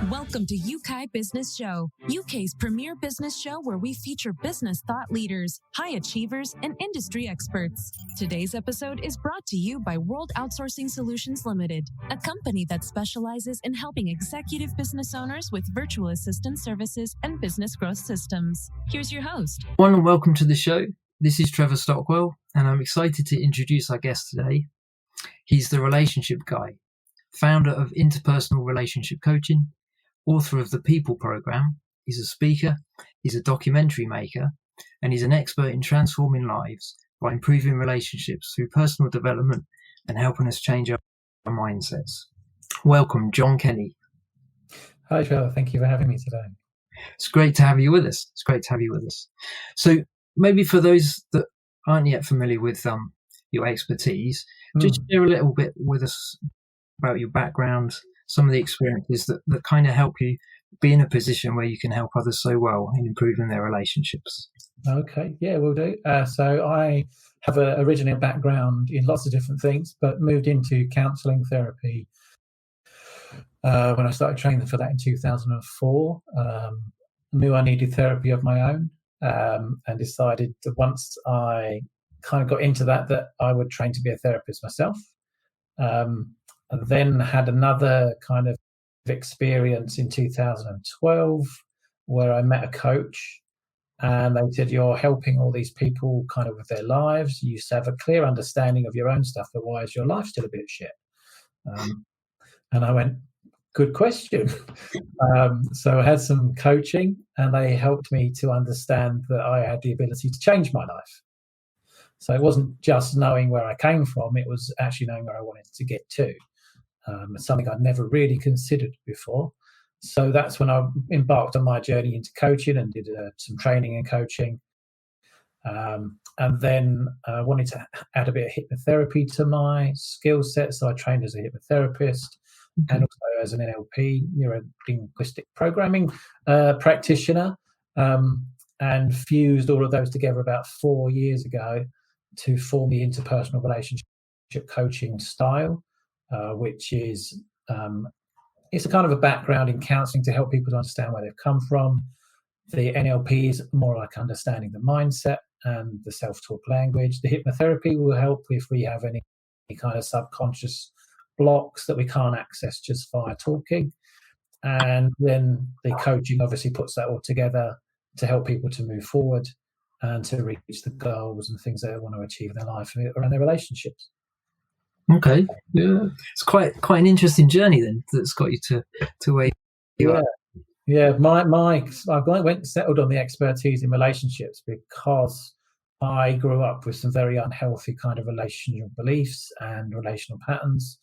Welcome to Yeukai Business Show, UK's premier business show where we feature business thought leaders, high achievers, and industry experts. Today's episode is brought to you by World Outsourcing Solutions Limited, a company that specializes in helping executive business owners with virtual assistant services and business growth systems. Here's your host. Everyone, and welcome to the show. This is Trevor Stockwell, and I'm excited to introduce our guest today. He's the relationship guy, founder of Interpersonal Relationship Coaching, author of the People Program. He's a speaker, he's a documentary maker, and he's an expert in transforming lives by improving relationships through personal development and helping us change our mindsets. Welcome, John Kenny. Hi, Trevor. Thank you for having me today. It's great to have you with us. So maybe for those that aren't yet familiar with your expertise, just share a little bit with us about your background, some of the experiences that kind of help you be in a position where you can help others so well in improving their relationships. Okay, yeah, we'll do. So I have originally a background in lots of different things, but moved into counselling therapy when I started training for that in 2004. Knew I needed therapy of my own, and decided that once I kind of got into that I would train to be a therapist myself. And then had another kind of experience in 2012 where I met a coach, and they said, you're helping all these people kind of with their lives. You have a clear understanding of your own stuff, but why is your life still a bit shit? And I went, good question. So I had some coaching, and they helped me to understand that I had the ability to change my life. So it wasn't just knowing where I came from, it was actually knowing where I wanted to get to. Something I'd never really considered before. So that's when I embarked on my journey into coaching and did some training and coaching. And then I wanted to add a bit of hypnotherapy to my skill set. So I trained as a hypnotherapist and also as an NLP, neuro-linguistic programming practitioner, and fused all of those together about 4 years ago to form the interpersonal relationship coaching style. Which is it's a kind of a background in counselling to help people to understand where they've come from. The NLP is more like understanding the mindset and the self-talk language. The hypnotherapy will help if we have any kind of subconscious blocks that we can't access just via talking. And then the coaching obviously puts that all together to help people to move forward and to reach the goals and things they want to achieve in their life around their relationships. Okay, yeah, it's quite an interesting journey then that's got you to where you are. Yeah. I went settled on the expertise in relationships because I grew up with some very unhealthy kind of relational beliefs and relational patterns,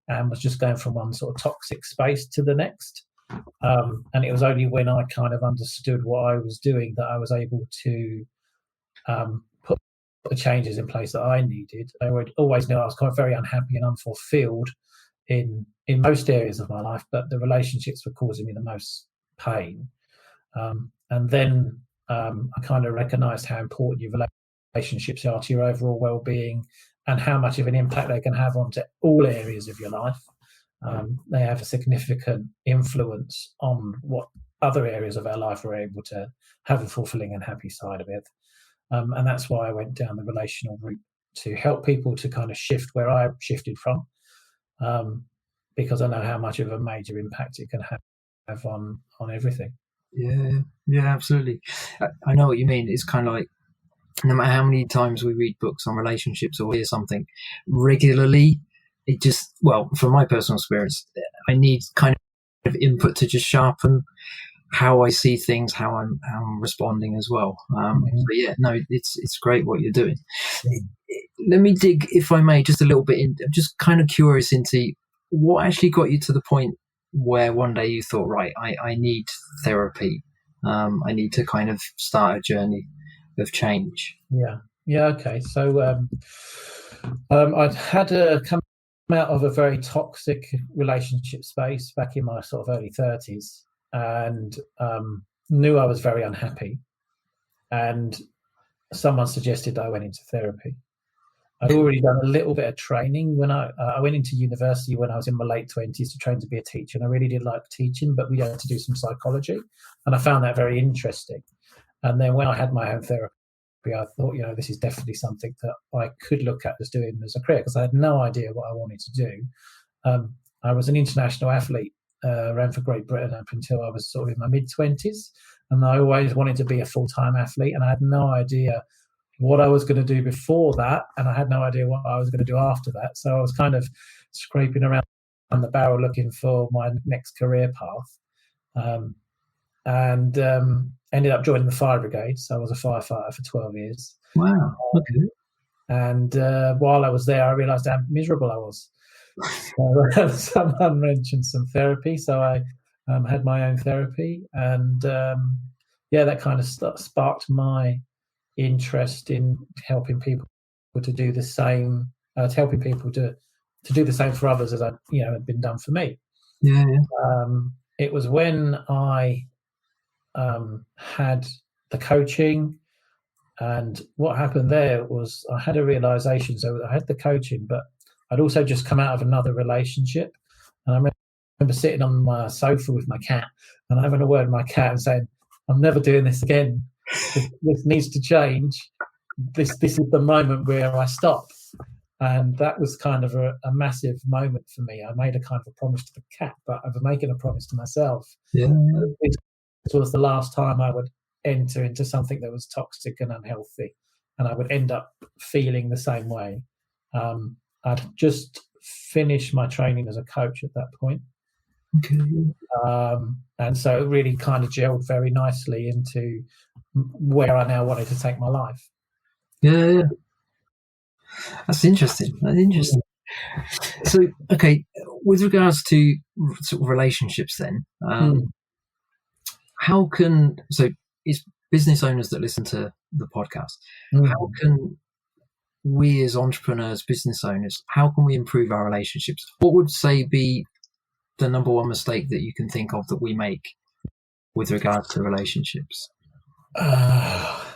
and was just going from one sort of toxic space to the next. And it was only when I kind of understood what I was doing that I was able to put the changes in place that I needed. I always knew I was kind of very unhappy and unfulfilled in most areas of my life, but the relationships were causing me the most pain. And then I kind of recognized how important your relationships are to your overall well-being and how much of an impact they can have onto all areas of your life. They have a significant influence on what other areas of our life we're able to have a fulfilling and happy side of it. And that's why I went down the relational route, to help people to kind of shift where I shifted from, because I know how much of a major impact it can have on everything. Yeah, absolutely. I know what you mean. It's kind of like, no matter how many times we read books on relationships or hear something regularly, it just, well, from my personal experience, I need kind of input to just sharpen how I see things, how I'm responding as well. So yeah, no, it's great what you're doing. Let me dig, if I may, just a little bit in. I'm just kind of curious into what actually got you to the point where one day you thought, right, I need therapy. I need to kind of start a journey of change. Yeah. Okay. So I'd had come out of a very toxic relationship space back in my sort of early 30s. And knew I was very unhappy, and someone suggested I went into therapy. I'd already done a little bit of training when I went into university when I was in my late 20s to train to be a teacher, and I really did like teaching, but we had to do some psychology, and I found that very interesting. And then when I had my own therapy, I thought, this is definitely something that I could look at as doing as a career, because I had no idea what I wanted to do. I was an international athlete, ran for Great Britain up until I was sort of in my mid-20s, and I always wanted to be a full-time athlete, and I had no idea what I was going to do before that, and I had no idea what I was going to do after that. So I was kind of scraping around the barrel looking for my next career path, and ended up joining the fire brigade. So I was a firefighter for 12 years. Wow. Okay. And while I was there, I realised how miserable I was. So someone mentioned some therapy, so I had my own therapy, and that kind of sparked my interest in helping people to do the same, helping people to do the same for others as had been done for me. Yeah. It was when I had the coaching, and what happened there was I had a realization. So I had the coaching, but I'd also just come out of another relationship, and I remember sitting on my sofa with my cat and having a word with my cat and saying, "I'm never doing this again. This needs to change. This is the moment where I stop." And that was kind of a massive moment for me. I made a kind of a promise to the cat, but I was making a promise to myself. Yeah. This was the last time I would enter into something that was toxic and unhealthy, and I would end up feeling the same way. I'd just finished my training as a coach at that point. Okay. And so it really kind of gelled very nicely into where I now wanted to take my life. Yeah. That's interesting. So, okay, with regards to sort of relationships then, it's business owners that listen to the podcast. How can we as entrepreneurs, business owners, how can we improve our relationships? What would say be the number one mistake that you can think of that we make with regards to relationships?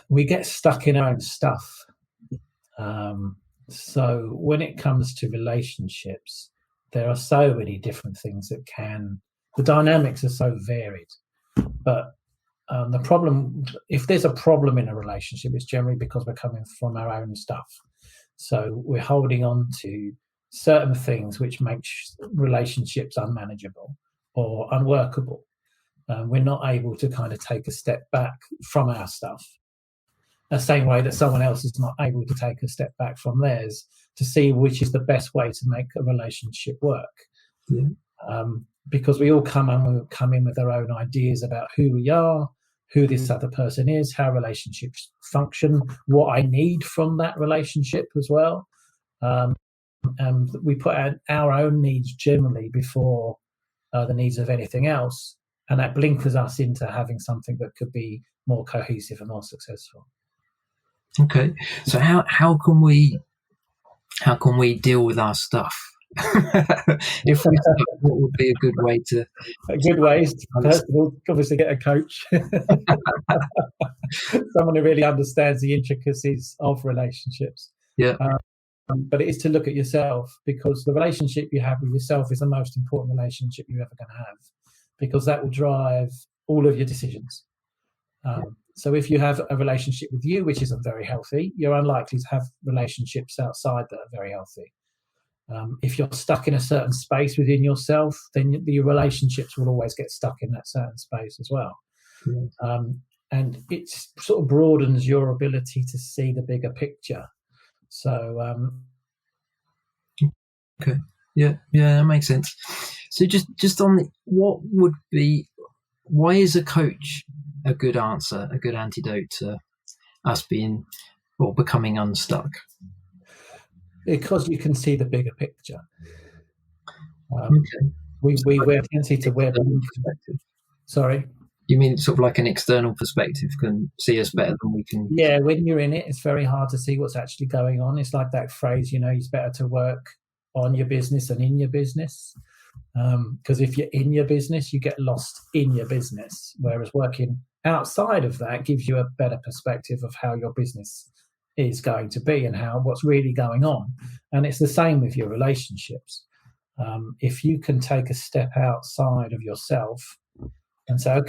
We get stuck in our own stuff. So when it comes to relationships, there are so many different things the dynamics are so varied. But the problem, if there's a problem in a relationship, it's generally because we're coming from our own stuff. So we're holding on to certain things which make relationships unmanageable or unworkable. We're not able to kind of take a step back from our stuff, the same way that someone else is not able to take a step back from theirs to see which is the best way to make a relationship work. Yeah. Because we all come in with our own ideas about who we are, who this other person is, how relationships function, what I need from that relationship as well. And we put our own needs generally before the needs of anything else, and that blinkers us into having something that could be more cohesive and more successful. Okay, so how can we deal with our stuff? If we what would be a good way to? A good way is to, first of all, obviously get a coach, someone who really understands the intricacies of relationships. Yeah. But it is to look at yourself, because the relationship you have with yourself is the most important relationship you're ever going to have, because that will drive all of your decisions. So if you have a relationship with you which isn't very healthy, you're unlikely to have relationships outside that are very healthy. If you're stuck in a certain space within yourself, then your relationships will always get stuck in that certain space as well. Yeah. And it sort of broadens your ability to see the bigger picture. So, okay, yeah, that makes sense. So just on why is a coach a good answer, a good antidote to us being or becoming unstuck? Because you can see the bigger picture. Okay. We have a tendency to wear perspective. Sorry? You mean sort of like an external perspective can see us better than we can? Yeah, when you're in it, it's very hard to see what's actually going on. It's like that phrase, it's better to work on your business than in your business. Because if you're in your business, you get lost in your business. Whereas working outside of that gives you a better perspective of how your business is going to be and what's really going on. And it's the same with your relationships. If you can take a step outside of yourself and say,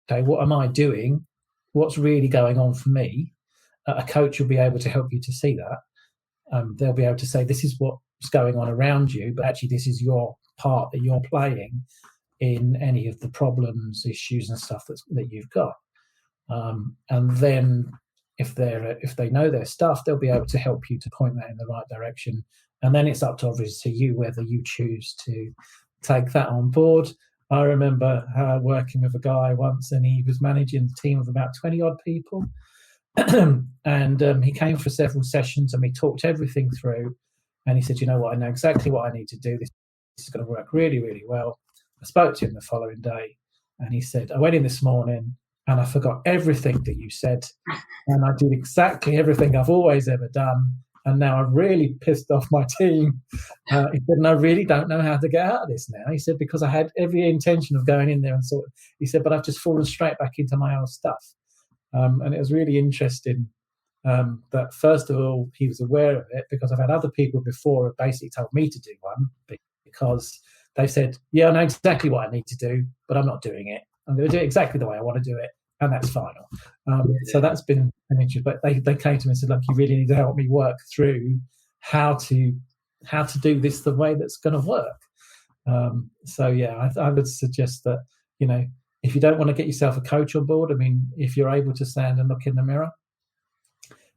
okay, what am I doing? What's really going on for me? A coach will be able to help you to see that. They'll be able to say, this is what's going on around you, but actually this is your part that you're playing in any of the problems, issues and stuff that you've got. And then if they know their stuff, they'll be able to help you to point that in the right direction. And then it's up to obviously you whether you choose to take that on board. I remember working with a guy once, and he was managing a team of about 20 odd people. And he came for several sessions and we talked everything through. And he said, you know what, I know exactly what I need to do. This is going to work really, really well. I spoke to him the following day and he said, I went in this morning and I forgot everything that you said. And I did exactly everything I've always ever done. And now I've really pissed off my team. He said, and I really don't know how to get out of this now. He said, because I had every intention of going in there and sort of, he said, but I've just fallen straight back into my old stuff. And it was really interesting that, first of all, he was aware of it, because I've had other people before who basically told me to do one because they said, yeah, I know exactly what I need to do, but I'm not doing it. I'm going to do it exactly the way I want to do it. And that's final. So that's been an issue. But they came to me and said, look, you really need to help me work through how to do this the way that's going to work. So, yeah, I would suggest that, you know, if you don't want to get yourself a coach on board, I mean, if you're able to stand and look in the mirror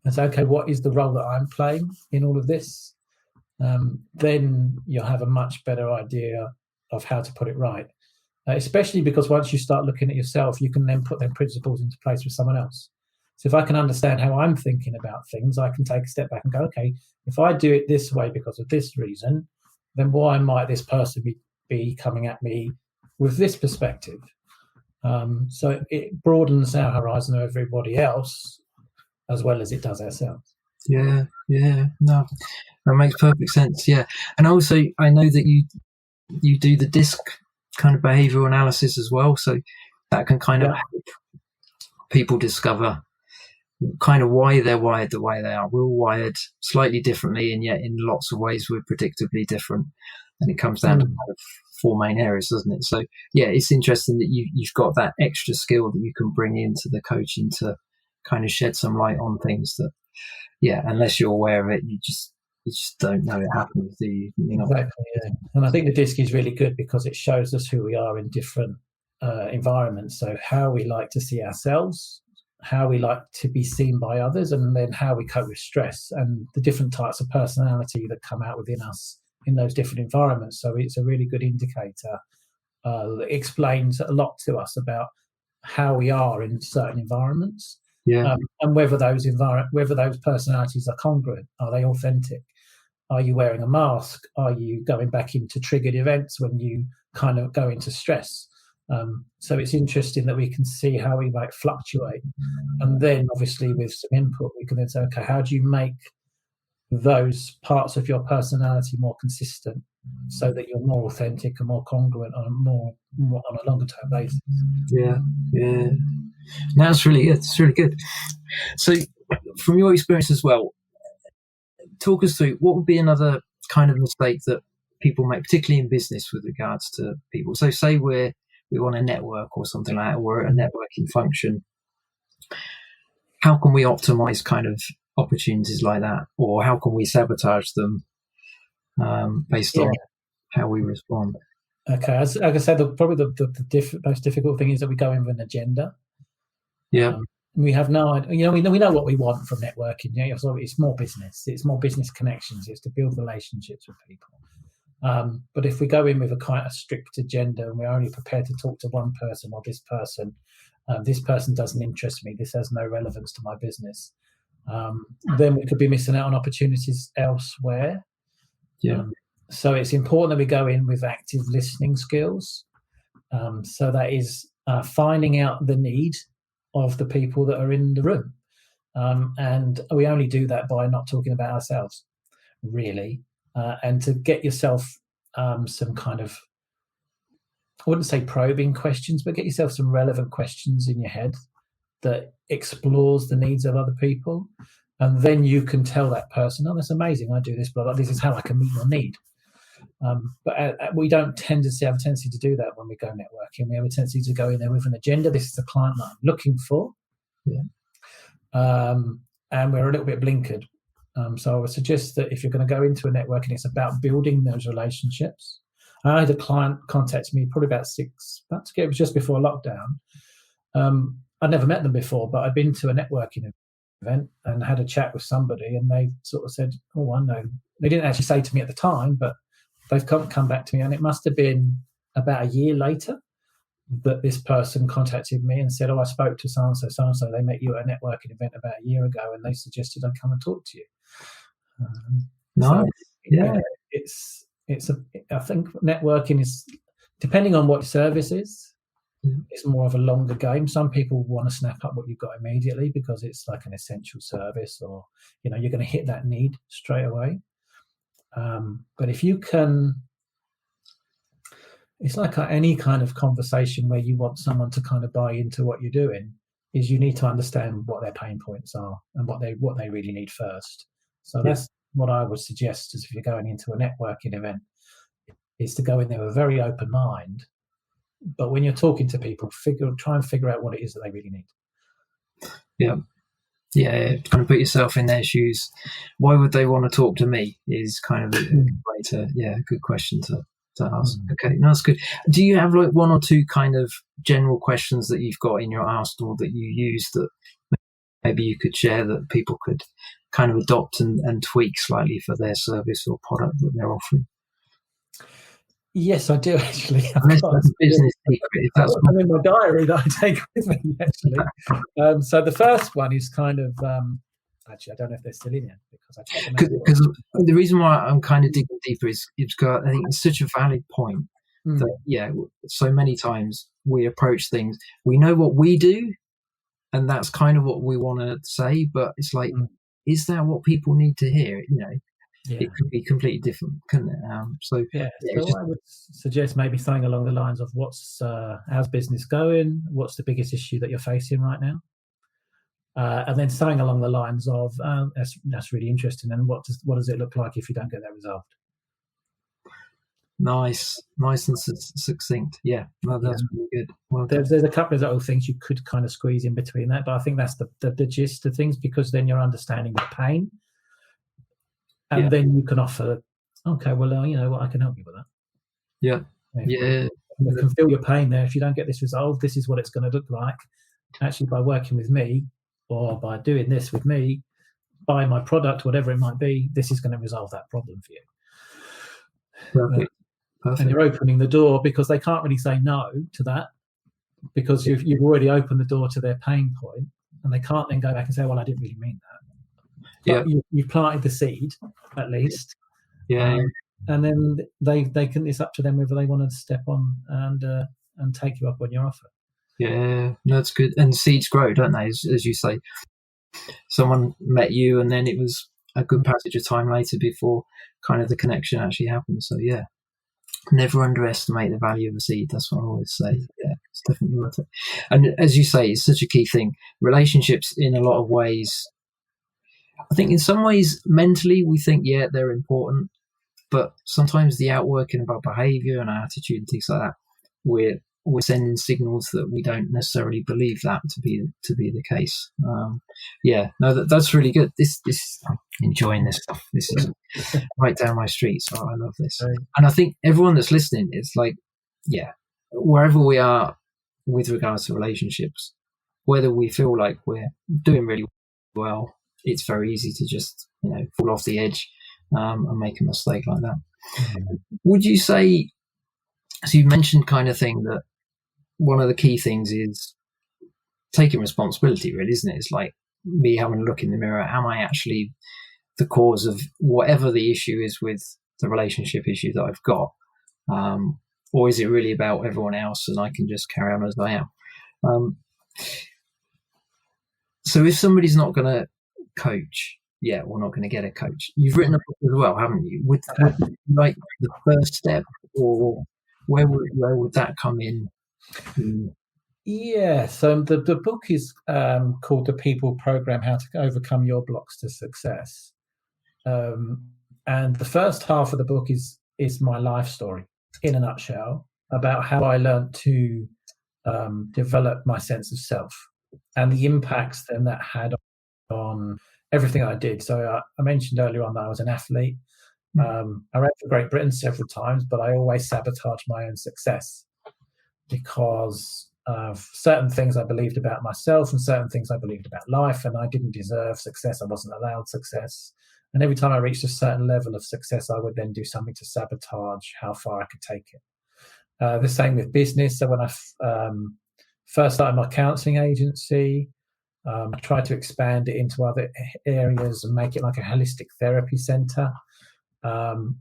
and say, okay, what is the role that I'm playing in all of this? Then you'll have a much better idea of how to put it right. Especially because once you start looking at yourself, you can then put them principles into place with someone else. So if I can understand how I'm thinking about things, I can take a step back and go, okay, if I do it this way because of this reason, then why might this person be coming at me with this perspective? So it broadens our horizon of everybody else as well as it does ourselves. Yeah, no, that makes perfect sense. Yeah, and also I know that you do the DISC kind of behavioral analysis as well, so that can kind of help people discover kind of why they're wired the way they are. We're all wired slightly differently, and yet in lots of ways we're predictably different. And it comes down to kind of four main areas, doesn't it? So yeah, it's interesting that you've got that extra skill that you can bring into the coaching to kind of shed some light on things that, yeah, unless you're aware of it, you just don't know it happens, do you? Exactly, yeah. And I think the DISC is really good because it shows us who we are in different environments. So how we like to see ourselves, how we like to be seen by others, and then how we cope with stress and the different types of personality that come out within us in those different environments. So it's a really good indicator that explains a lot to us about how we are in certain environments. Yeah. And whether those personalities are congruent. Are they authentic? Are you wearing a mask? Are you going back into triggered events when you kind of go into stress? So it's interesting that we can see how we might fluctuate. And then obviously with some input, we can then say, okay, how do you make those parts of your personality more consistent so that you're more authentic and more congruent on a longer term basis? Yeah. No, that's really good. It's really good. So from your experience as well, talk us through what would be another kind of mistake that people make, particularly in business with regards to people. So say we want to network or something like that, or a networking function. How can we optimize kind of opportunities like that, or how can we sabotage them based on how we respond? Okay, like I said, probably the most difficult thing is that we go in with an agenda. Yeah. We have no idea. We know what we want from networking. So it's more business. It's more business connections. It's to build relationships with people. But if we go in with a strict agenda and we're only prepared to talk to one person or this person doesn't interest me, this has no relevance to my business, then we could be missing out on opportunities elsewhere. Yeah. So it's important that we go in with active listening skills. So that is finding out the need of the people that are in the room. And we only do that by not talking about ourselves, really. And to get yourself some kind of, I wouldn't say probing questions, but get yourself some relevant questions in your head that explores the needs of other people. And then you can tell that person, oh, that's amazing, I do this, blah, blah, this is how I can meet your need. But we don't have a tendency to do that when we go networking. We have a tendency to go in there with an agenda. This is the client that I'm looking for. Yeah. And we're a little bit blinkered. So I would suggest that if you're going to go into a networking, it's about building those relationships. I had a client contact me probably it was just before lockdown. I'd never met them before, but I'd been to a networking event and had a chat with somebody, and they sort of said, oh, I know. They didn't actually say to me at the time, but they've come back to me, and it must have been about a year later that this person contacted me and said, oh, I spoke to so-and-so. They met you at a networking event about a year ago, and they suggested I'd come and talk to you. Nice. Yeah. I think networking is, depending on what service is, it's more of a longer game. Some people want to snap up what you've got immediately because it's like an essential service, or, you're going to hit that need straight away. But if you can, it's like any kind of conversation where you want someone to kind of buy into what you're doing, is you need to understand what their pain points are and what they really need first. So that's what I would suggest, is if you're going into a networking event, is to go in there with a very open mind. But when you're talking to people, try and figure out what it is that they really need. Yeah. Yeah, kind of put yourself in their shoes. Why would they want to talk to me is kind of a good way to, good question to ask. Okay, no, that's good. Do you have like one or two kind of general questions that you've got in your arsenal that you use that maybe you could share that people could kind of adopt and tweak slightly for their service or product that they're offering? Yes, I do actually. That's a business secret. That's in my diary that I take with me, actually. So the first one is kind of, actually, I don't know if they're still in yet, because I checked them out. Because the reason why I'm kind of digging deeper is because I think it's such a valid point that, so many times we approach things, we know what we do, and that's kind of what we want to say, but it's like, is that what people need to hear? It could be completely different, couldn't it? So I would suggest maybe something along the lines of how's business going? What's the biggest issue that you're facing right now? And then something along the lines of that's really interesting. And what does it look like if you don't get that resolved? Nice and succinct. Yeah, no, that's really good. Well, there's a couple of little things you could kind of squeeze in between that, but I think that's the gist of things, because then you're understanding the pain. And then you can offer, okay, well, you know what, I can help you with that. Yeah. You can feel your pain there. If you don't get this resolved, this is what it's going to look like. Actually, by working with me, or by doing this with me, buy my product, whatever it might be, this is going to resolve that problem for you. Perfect. And you're opening the door, because they can't really say no to that, because you've already opened the door to their pain point, and they can't then go back and say, well, I didn't really mean that. But you've planted the seed, at least. And then they can. It's up to them whether they want to step on and take you up on your offer. Yeah, no, that's good. And seeds grow, don't they? As you say, someone met you, and then it was a good passage of time later before kind of the connection actually happened. So never underestimate the value of a seed. That's what I always say. Yeah, it's definitely worth it. And as you say, it's such a key thing. Relationships, in a lot of ways, I think in some ways mentally we think, they're important, but sometimes the outworking of our behaviour and our attitude and things like that, we're sending signals that we don't necessarily believe that to be the case. That's really good. This I'm enjoying this stuff. This is right down my street, so I love this. And I think everyone that's listening is like, wherever we are with regards to relationships, whether we feel like we're doing really well, it's very easy to just fall off the edge and make a mistake like that. Would you say, so you mentioned kind of thing that one of the key things is taking responsibility, really, isn't it? It's like me having a look in the mirror. Am I actually the cause of whatever the issue is with the relationship issue that I've got? Or is it really about everyone else and I can just carry on as I am? So if somebody's not going to coach, we're not going to get a coach. You've written a book as well, haven't you? Would like the first step, or where would that come in? Yeah, so the book is called The People Program: How to Overcome Your Blocks to Success. And the first half of the book is my life story in a nutshell, about how I learned to develop my sense of self and the impacts then that had on everything I did. So I mentioned earlier on that I was an athlete. I ran for Great Britain several times, but I always sabotaged my own success because of certain things I believed about myself and certain things I believed about life, and I didn't deserve success. I wasn't allowed success. And every time I reached a certain level of success, I would then do something to sabotage how far I could take it. The same with business. So when I first started my counselling agency, I tried to expand it into other areas and make it like a holistic therapy centre.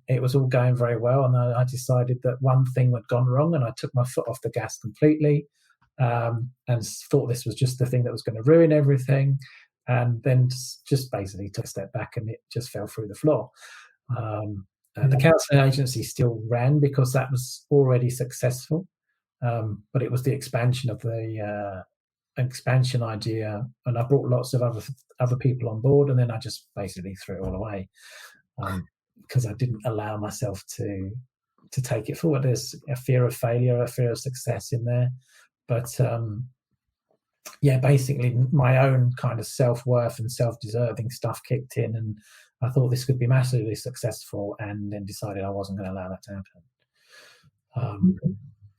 It was all going very well, and I decided that one thing had gone wrong, and I took my foot off the gas completely, and thought this was just the thing that was going to ruin everything, and then just basically took a step back, and it just fell through the floor. The counselling agency still ran because that was already successful, but it was the expansion of the expansion idea, and I brought lots of other people on board, and then I just basically threw it all away. Because I didn't allow myself to take it forward. There's a fear of failure, a fear of success in there. But basically my own kind of self-worth and self-deserving stuff kicked in, and I thought this could be massively successful, and then decided I wasn't going to allow that to happen.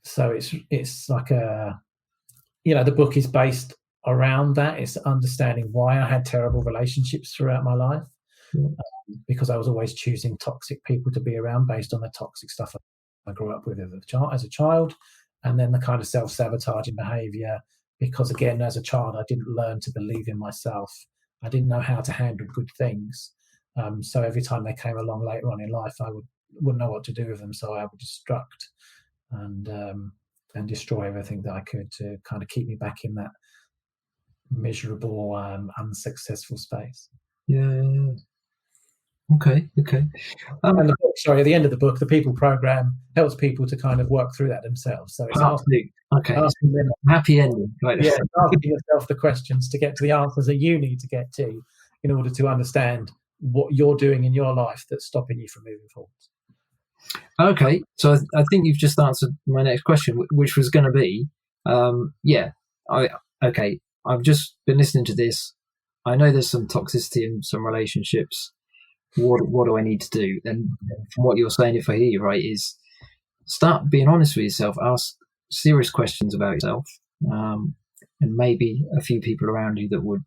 So it's like the book is based around that. It's understanding why I had terrible relationships throughout my life. Because I was always choosing toxic people to be around based on the toxic stuff I grew up with as a child, and then the kind of self-sabotaging behaviour, because again, as a child, I didn't learn to believe in myself. I didn't know how to handle good things. So every time they came along later on in life, I wouldn't know what to do with them, so I would destruct and destroy everything that I could to kind of keep me back in that miserable, unsuccessful space. Yeah. Okay. And the book, at the end of the book, the People Program helps people to kind of work through that themselves. So it's asking them, happy ending. Right? Yeah, asking yourself the questions to get to the answers that you need to get to in order to understand what you're doing in your life that's stopping you from moving forward. Okay, so I think you've just answered my next question, which was going to be, I've just been listening to this. I know there's some toxicity in some relationships. What do I need to do? And from what you're saying, if I hear you right, is start being honest with yourself, ask serious questions about yourself, and maybe a few people around you that would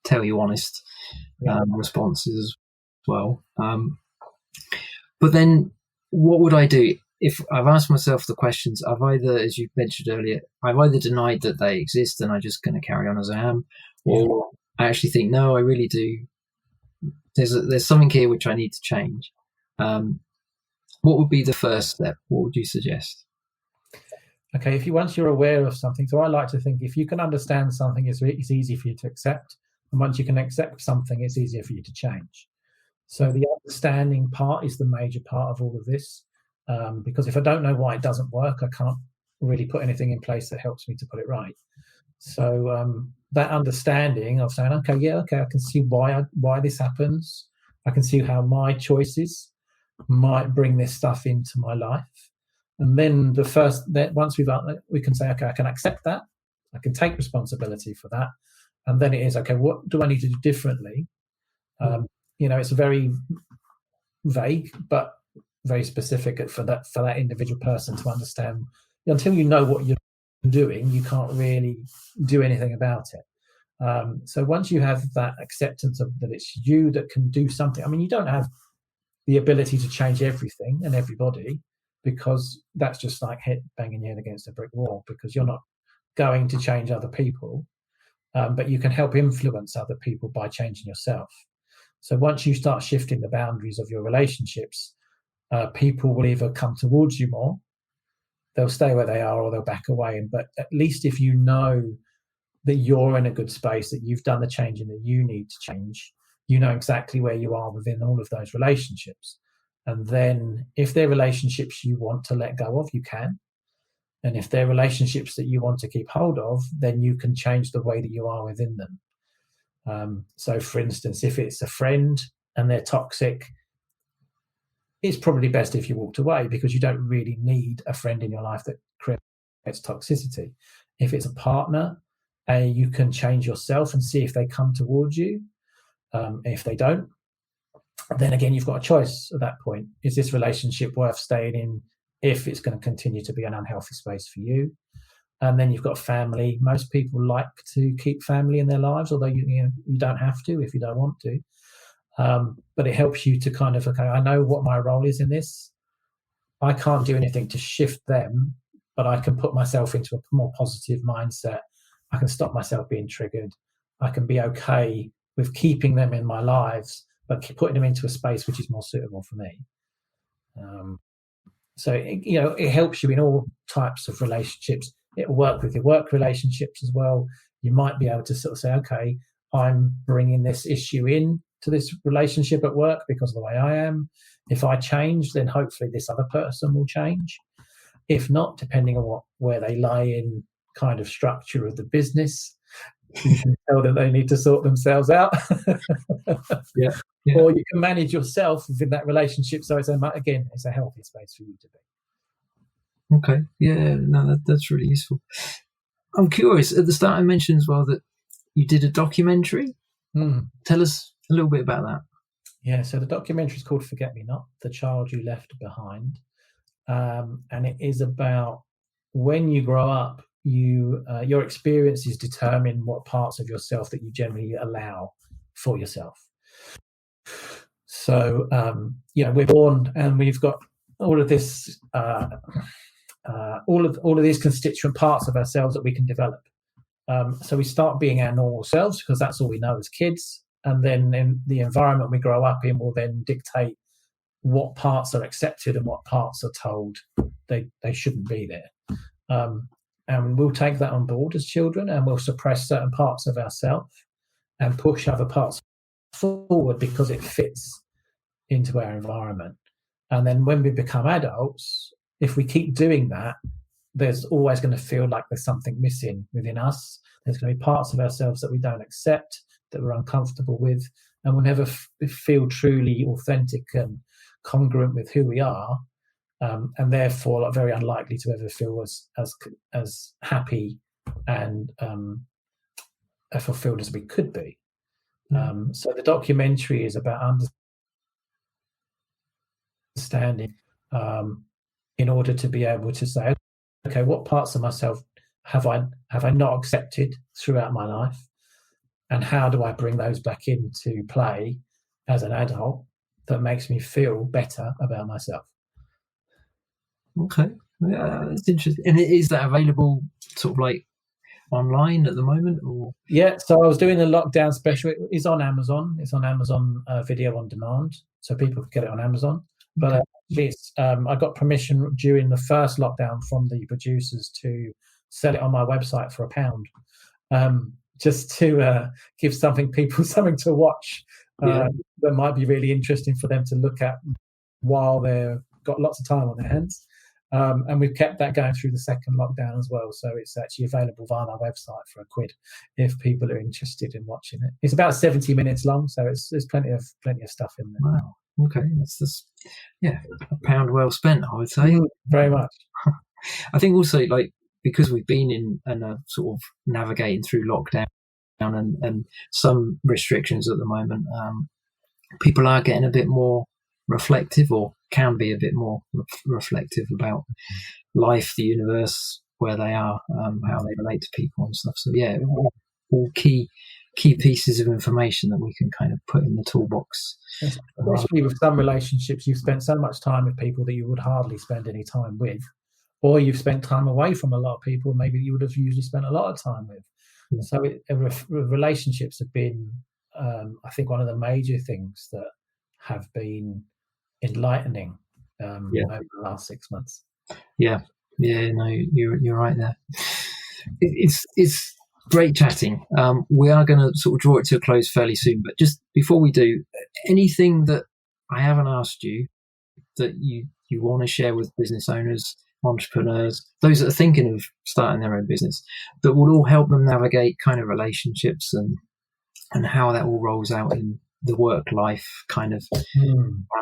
tell you honest responses as well. But then what would I do if I've asked myself the questions? I've either, as you mentioned earlier, I've either denied that they exist and I'm just going to carry on as I am, or I actually think, no, I really do. There's something here which I need to change. What would be the first step? What would you suggest? Okay, once you're aware of something, so I like to think if you can understand something, it's easy for you to accept. And once you can accept something, it's easier for you to change. So the understanding part is the major part of all of this, because if I don't know why it doesn't work, I can't really put anything in place that helps me to put it right. So that understanding of saying, I can see why this happens. I can see how my choices might bring this stuff into my life. And then once we can say, okay, I can accept that. I can take responsibility for that. And then it is, okay, what do I need to do differently? It's very vague, but very specific for that individual person to understand. Until you know what you're doing, you can't really do anything about it. So once you have that acceptance of that it's you that can do something, I mean, you don't have the ability to change everything and everybody, because that's just like banging your head against a brick wall, because you're not going to change other people, but you can help influence other people by changing yourself. So once you start shifting the boundaries of your relationships, people will either come towards you more, they'll stay where they are, or they'll back away. But at least if you know that you're in a good space, that you've done the changing that you need to change, you know exactly where you are within all of those relationships. And then if they're relationships you want to let go of, you can. And if they're relationships that you want to keep hold of, then you can change the way that you are within them. So, for instance, if it's a friend and they're toxic, it's probably best if you walked away, because you don't really need a friend in your life that creates toxicity. If it's a partner, you can change yourself and see if they come towards you. If they don't, then again, you've got a choice at that point. Is this relationship worth staying in if it's going to continue to be an unhealthy space for you? And then you've got family. Most people like to keep family in their lives, although you don't have to if you don't want to. But it helps you to kind of, okay, I know what my role is in this. I can't do anything to shift them, but I can put myself into a more positive mindset. I can stop myself being triggered. I can be okay with keeping them in my lives, but putting them into a space which is more suitable for me. So it helps you in all types of relationships. It'll work with your work relationships as well. You might be able to sort of say, okay, I'm bringing this issue in to this relationship at work because of the way I am. If I change, then hopefully this other person will change. If not, depending on where they lie in kind of structure of the business, you can tell that they need to sort themselves out. Yeah. Or you can manage yourself within that relationship. So it's a healthy space for you to be. Okay. Yeah, no, that's really useful. I'm curious, at the start I mentioned as well that you did a documentary. Tell us a little bit about that. Yeah, so the documentary is called Forget Me Not, The Child You Left Behind. And it is about when you grow up, your experiences determine what parts of yourself that you generally allow for yourself. So, we're born and we've got all of this, all of these constituent parts of ourselves that we can develop. So we start being our normal selves because that's all we know as kids. And then in the environment we grow up in will then dictate what parts are accepted and what parts are told they shouldn't be there. And we'll take that on board as children, and we'll suppress certain parts of ourselves and push other parts forward because it fits into our environment. And then when we become adults, if we keep doing that, there's always going to feel like there's something missing within us. There's going to be parts of ourselves that we don't accept, that we're uncomfortable with, and we'll never feel truly authentic and congruent with who we are, and therefore very unlikely to ever feel as happy and fulfilled as we could be. So the documentary is about understanding in order to be able to say, okay, what parts of myself have I not accepted throughout my life, and how do I bring those back into play as an adult that makes me feel better about myself? Okay, yeah, that's interesting. And is that available sort of like online at the moment, or? Yeah, so I was doing a lockdown special. It's on Amazon. It's on Amazon Video on Demand, so people can get it on Amazon. But I got permission during the first lockdown from the producers to sell it on my website for £1, just to give people something to watch that might be really interesting for them to look at while they've got lots of time on their hands. And we've kept that going through the second lockdown as well. So it's actually available via our website for £1 if people are interested in watching it. It's about 70 minutes long, so there's plenty of stuff in there. Wow. Okay, that's just £1 well spent, I would say. Very much. I think also, like, because we've been in a sort of navigating through lockdown and some restrictions at the moment, people are getting a bit more reflective, or can be a bit more reflective about life, the universe, where they are, how they relate to people and stuff. So all key pieces of information that we can kind of put in the toolbox. Especially with some relationships, you've spent so much time with people that you would hardly spend any time with, or you've spent time away from a lot of people maybe you would have usually spent a lot of time with. So relationships have been, I think, one of the major things that have been enlightening over the last 6 months. No, you're right there. It's great chatting. We are going to sort of draw it to a close fairly soon, but just before we do, anything that I haven't asked you that you want to share with business owners, entrepreneurs, those that are thinking of starting their own business, that will all help them navigate kind of relationships and how that all rolls out in the work-life kind of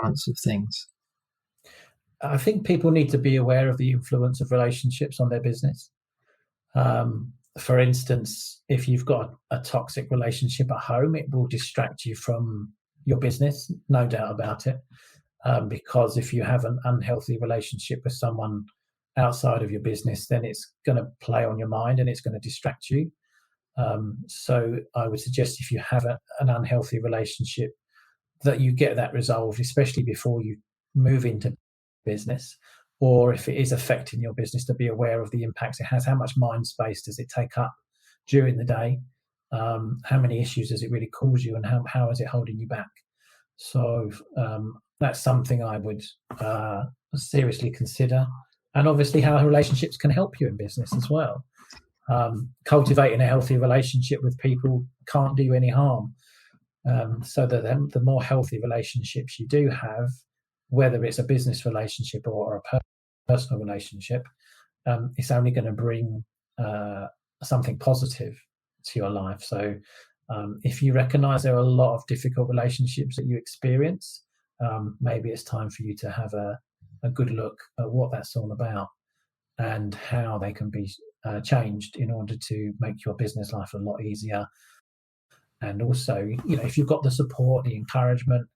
balance of things. I think people need to be aware of the influence of relationships on their business. For instance, if you've got a toxic relationship at home, it will distract you from your business, no doubt about it. Because if you have an unhealthy relationship with someone outside of your business, then it's going to play on your mind and it's going to distract you. So I would suggest if you have an unhealthy relationship, that you get that resolved, especially before you move into business, or if it is affecting your business, to be aware of the impacts it has. How much mind space does it take up during the day? How many issues does it really cause you, and how is it holding you back? So that's something I would seriously consider. And obviously how relationships can help you in business as well. Cultivating a healthy relationship with people can't do you any harm. So that the more healthy relationships you do have, whether it's a business relationship or a personal relationship, it's only going to bring something positive to your life. So if you recognize there are a lot of difficult relationships that you experience, maybe it's time for you to have a good look at what that's all about and how they can be changed in order to make your business life a lot easier. And also, if you've got the support, the encouragement,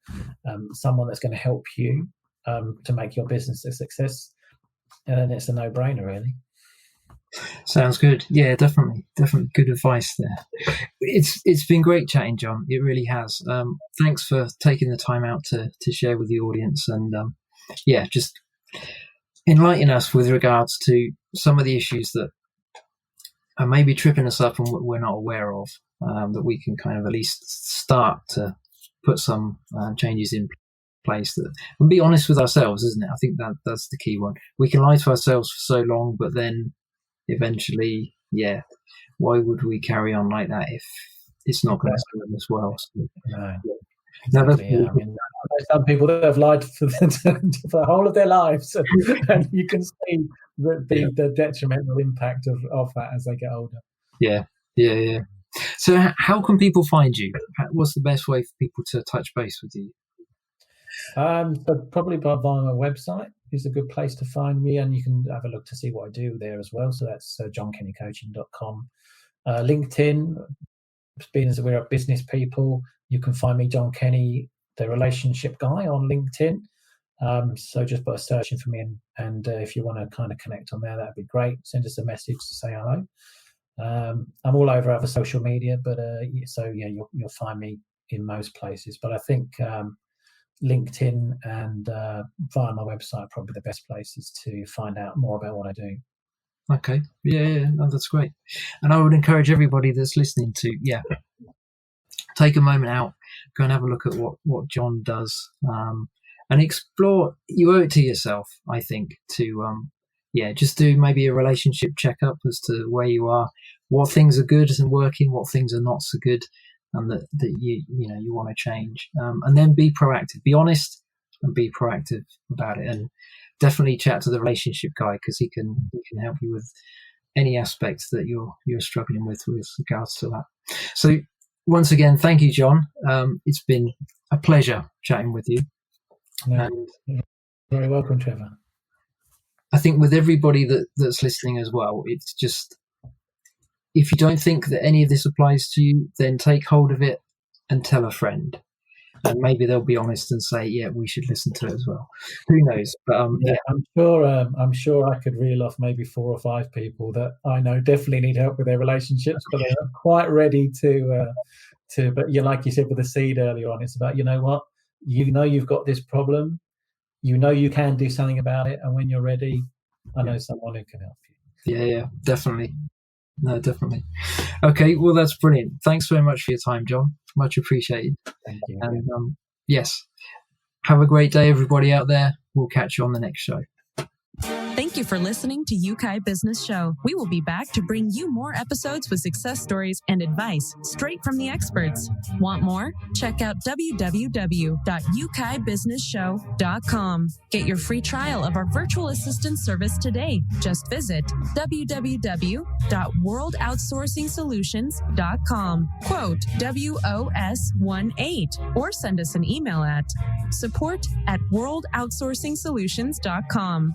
someone that's going to help you to make your business a success, then it's a no-brainer, really. Sounds good. Yeah, definitely good advice there. It's been great chatting, John. It really has. Thanks for taking the time out to share with the audience, and just enlighten us with regards to some of the issues that are maybe tripping us up and we're not aware of, that we can kind of at least start to put some changes in place, and be honest with ourselves, isn't it? I think that's the key one. We can lie to ourselves for so long, but then eventually, why would we carry on like that if it's not going to serve us well? So, exactly, I mean, there's some people that have lied for the whole of their lives, and you can see the detrimental impact of that as they get older. Yeah. So how can people find you? What's the best way for people to touch base with you? So probably via my website is a good place to find me, and you can have a look to see what I do there as well. So that's johnkennycoaching.com. LinkedIn, being as we're business people, you can find me, John Kenny, the relationship guy, on LinkedIn. So just put a search in for me, and if you want to kind of connect on there, that'd be great. Send us a message to say hello. I'm all over other social media, but you'll find me in most places. But I think LinkedIn and via my website probably the best places to find out more about what I do. Okay, no, that's great. And I would encourage everybody that's listening to take a moment out, go and have a look at what John does, and explore. You owe it to yourself, I think, to just do maybe a relationship checkup as to where you are, what things are good and working, what things are not so good, and that you want to change, and then be proactive, be honest, and be proactive about it. And definitely chat to the relationship guy, because he can help you with any aspects that you're struggling with regards to that. So once again, thank you, John. It's been a pleasure chatting with you. You're very welcome, Trevor. I think with everybody that's listening as well, it's just, if you don't think that any of this applies to you, then take hold of it and tell a friend. And maybe they'll be honest and say, we should listen to it as well. Who knows? But I'm sure I could reel off maybe 4 or 5 people that I know definitely need help with their relationships, but they're not quite ready to. But like you said with the seed earlier on, it's about, what, you've got this problem, you can do something about it, and when you're ready, I know someone who can help you. Yeah, definitely. No, definitely. Okay, well, that's brilliant. Thanks very much for your time, John. Much appreciated. Thank you. And yes, have a great day, everybody out there. We'll catch you on the next show. Thank you for listening to Yeukai Business Show. We will be back to bring you more episodes with success stories and advice straight from the experts. Want more? Check out www.yukaibusinessshow.com. Get your free trial of our virtual assistant service today. Just visit www.worldoutsourcingsolutions.com. Quote WOS18 or send us an email at support@worldoutsourcingsolutions.com.